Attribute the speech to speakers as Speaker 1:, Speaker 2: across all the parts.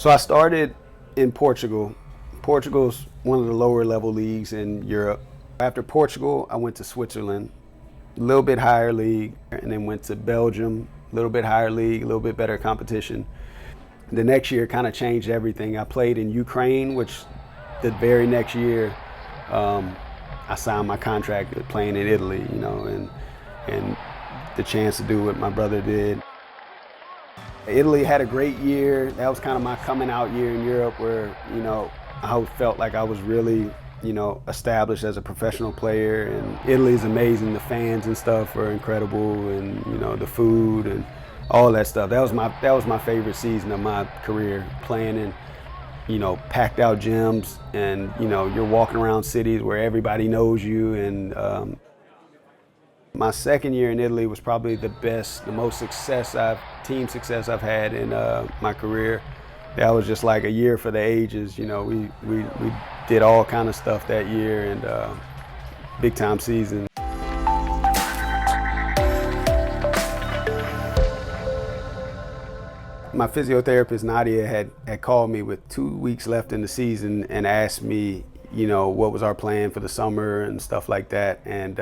Speaker 1: So I started in Portugal. Portugal's one of the lower level leagues in Europe. After Portugal, I went to Switzerland, a little bit higher league, and then went to Belgium, a little bit higher league, a little bit better competition. The next year kind of changed everything. I played in Ukraine, which the very next year I signed my contract playing in Italy, and the chance to do what my brother did. Italy had a great year. That was kind of my coming out year in Europe where, I felt like I was really, established as a professional player. And Italy's amazing. The fans and stuff were incredible, and, the food and all that stuff. That was my favorite season of my career, playing in, packed out gyms, and, you're walking around cities where everybody knows you. And my second year in Italy was probably the most team success I've had in my career. That was just like a year for the ages. We did all kind of stuff that year, and big time season. My physiotherapist Nadia had called me with 2 weeks left in the season and asked me, what was our plan for the summer and stuff like that. And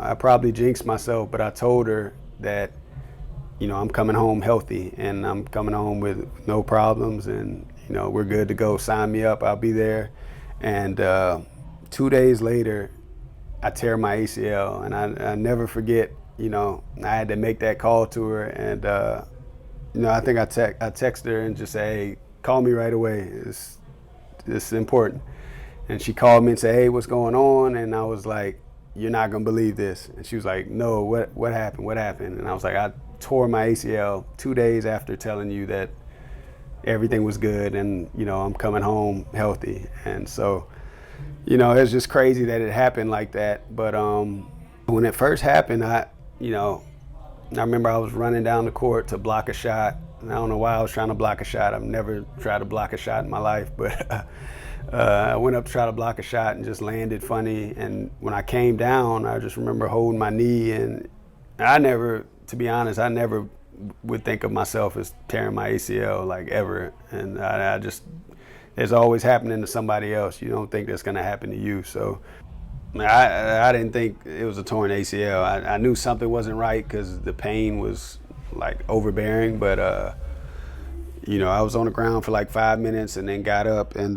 Speaker 1: I probably jinxed myself, but I told her that, I'm coming home healthy and I'm coming home with no problems, and, we're good to go. Sign me up, I'll be there. And 2 days later, I tear my ACL, and I never forget, I had to make that call to her. And, I think I texted her and just say, hey, call me right away. It's important. And she called me and said, hey, what's going on? And I was like, you're not gonna believe this. And she was like, no, what happened? What happened? And I was like, I tore my ACL 2 days after telling you that everything was good, and, I'm coming home healthy. And so, it's just crazy that it happened like that. But when it first happened, I remember I was running down the court to block a shot. And I don't know why I was trying to block a shot. I've never tried to block a shot in my life, but I went up to try to block a shot and just landed funny. And when I came down, I just remember holding my knee, and to be honest, I never would think of myself as tearing my ACL, like, ever. And I just, it's always happening to somebody else. You don't think that's gonna happen to you. So I didn't think it was a torn ACL. I knew something wasn't right because the pain was like overbearing, but I was on the ground for like 5 minutes and then got up and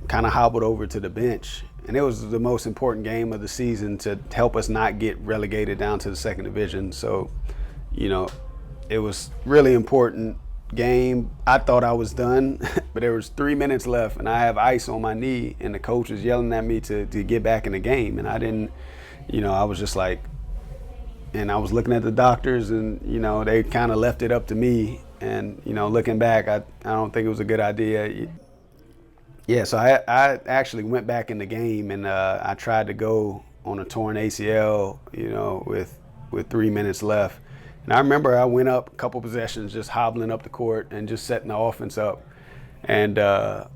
Speaker 1: kind of hobbled over to the bench. And it was the most important game of the season to help us not get relegated down to the second division. So, it was really important game. I thought I was done, but there was 3 minutes left and I have ice on my knee, and the coach was yelling at me to get back in the game. And I didn't, I was just like, and I was looking at the doctors, and, they kind of left it up to me. And, looking back, I don't think it was a good idea. Yeah, so I actually went back in the game, and I tried to go on a torn ACL, with 3 minutes left. And I remember I went up a couple possessions just hobbling up the court and just setting the offense up. And, I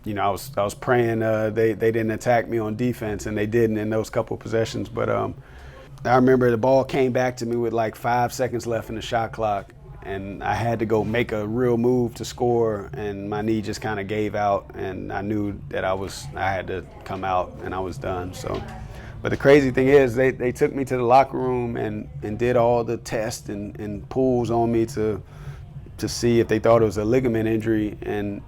Speaker 1: was praying they didn't attack me on defense, and they didn't in those couple possessions. But I remember the ball came back to me with like 5 seconds left in the shot clock, and I had to go make a real move to score, and my knee just kind of gave out, and I knew that I had to come out, and I was done. So, but the crazy thing is they took me to the locker room and did all the tests and pulls on me to see if they thought it was a ligament injury, and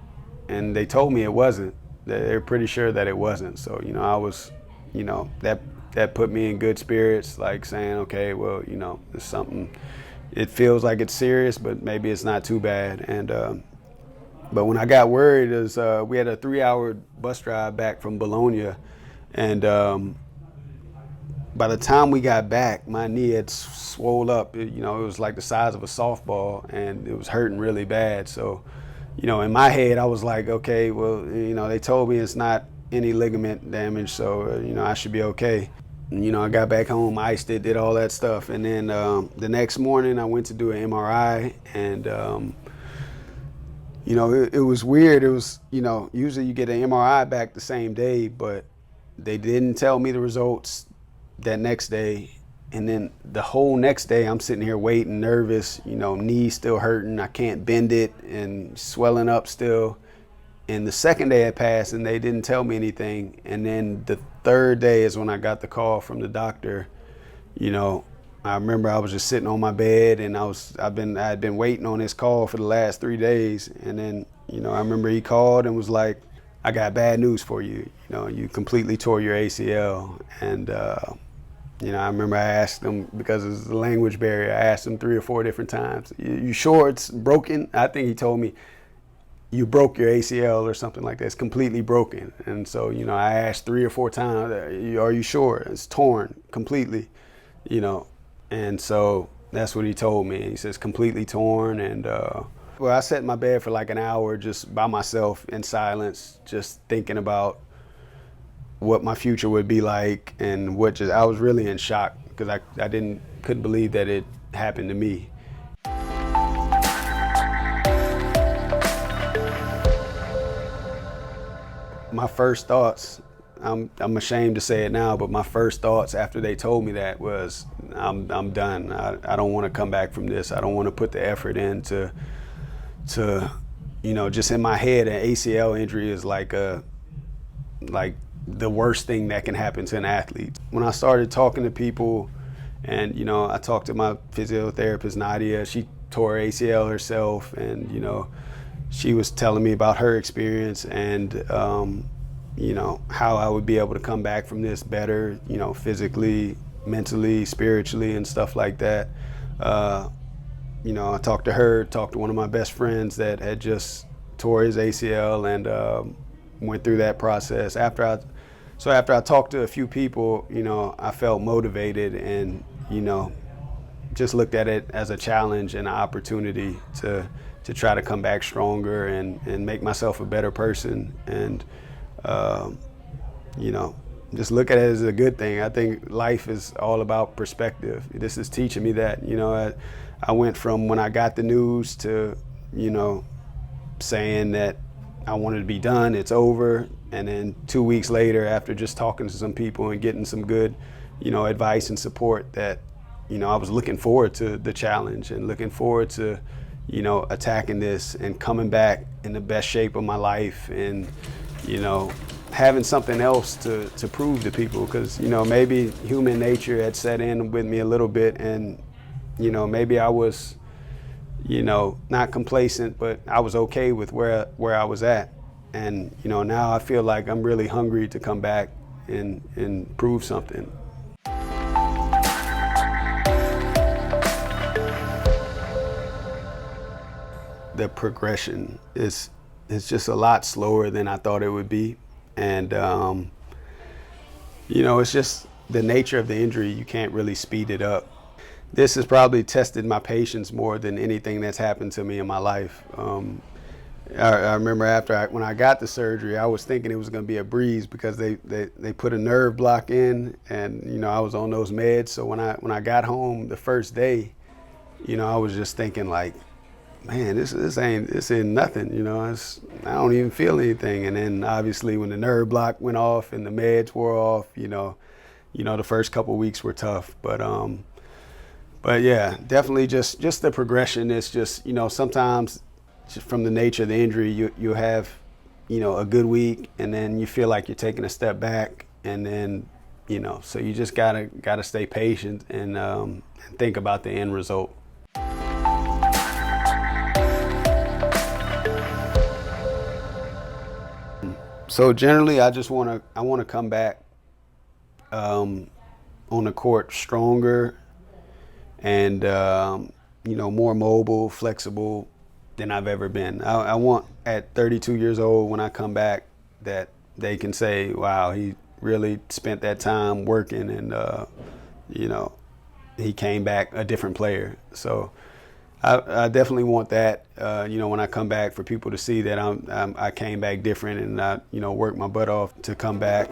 Speaker 1: they told me it wasn't. They're pretty sure that it wasn't. So, I was, that put me in good spirits, like saying, okay, well, it's something. It feels like it's serious, but maybe it's not too bad. And but when I got worried, we had a 3-hour bus drive back from Bologna, and by the time we got back, my knee had swole up. It was like the size of a softball, and it was hurting really bad. So, in my head, I was like, okay, well, they told me it's not any ligament damage, so I should be okay. I got back home, iced it, did all that stuff. And then the next morning I went to do an MRI, and it was weird. It was, usually you get an MRI back the same day, but they didn't tell me the results that next day. And then the whole next day, I'm sitting here waiting, nervous, knees still hurting. I can't bend it and swelling up still. And the second day had passed and they didn't tell me anything. And then the third day is when I got the call from the doctor. I remember I was just sitting on my bed and I had been waiting on this call for the last 3 days. And then, I remember he called and was like, I got bad news for you. You completely tore your ACL. And, I remember I asked him, because it was the language barrier, I asked him 3 or 4 different times, you sure it's broken? I think he told me, you broke your ACL or something like that. It's completely broken. And so, I asked 3 or 4 times, are you sure? It's torn completely, And so that's what he told me. He says completely torn. And I sat in my bed for like an hour just by myself in silence, just thinking about what my future would be like, and I was really in shock because I couldn't believe that it happened to me. My first thoughts, I'm ashamed to say it now, but my first thoughts after they told me that was, I'm done. I don't want to come back from this. I don't want to put the effort in to just in my head, an ACL injury is like the worst thing that can happen to an athlete. When I started talking to people, and I talked to my physiotherapist Nadia, she tore ACL herself, and she was telling me about her experience and how I would be able to come back from this better, physically, mentally, spiritually, and stuff like that. I talked to one of my best friends that had just tore his ACL and went through that process. After I talked to a few people, I felt motivated and, just looked at it as a challenge and an opportunity to try to come back stronger and make myself a better person. And, just look at it as a good thing. I think life is all about perspective. This is teaching me that, I went from when I got the news to, saying that I wanted to be done, it's over. And then 2 weeks later, after just talking to some people and getting some good, advice and support, that, I was looking forward to the challenge and looking forward to, attacking this and coming back in the best shape of my life and, having something else to prove to people. Because, maybe human nature had set in with me a little bit, and, maybe I was, not complacent, but I was okay with where I was at. And, now I feel like I'm really hungry to come back and prove something. The progression is just a lot slower than I thought it would be. And, it's just the nature of the injury. You can't really speed it up. This has probably tested my patience more than anything that's happened to me in my life. I remember when I got the surgery, I was thinking it was going to be a breeze because they put a nerve block in, and I was on those meds. So when I got home the first day, I was just thinking like, man, this ain't nothing. I don't even feel anything. And then obviously when the nerve block went off and the meds wore off, the first couple of weeks were tough. But yeah, definitely just the progression is just, sometimes just from the nature of the injury, you have, a good week, and then you feel like you're taking a step back, and then, so you just gotta stay patient and think about the end result. So generally, I want to come back on the court stronger and more mobile, flexible than I've ever been. I want at 32 years old, when I come back, that they can say, wow, he really spent that time working, and he came back a different player. So I definitely want that, when I come back, for people to see that I came back different, and I, worked my butt off to come back.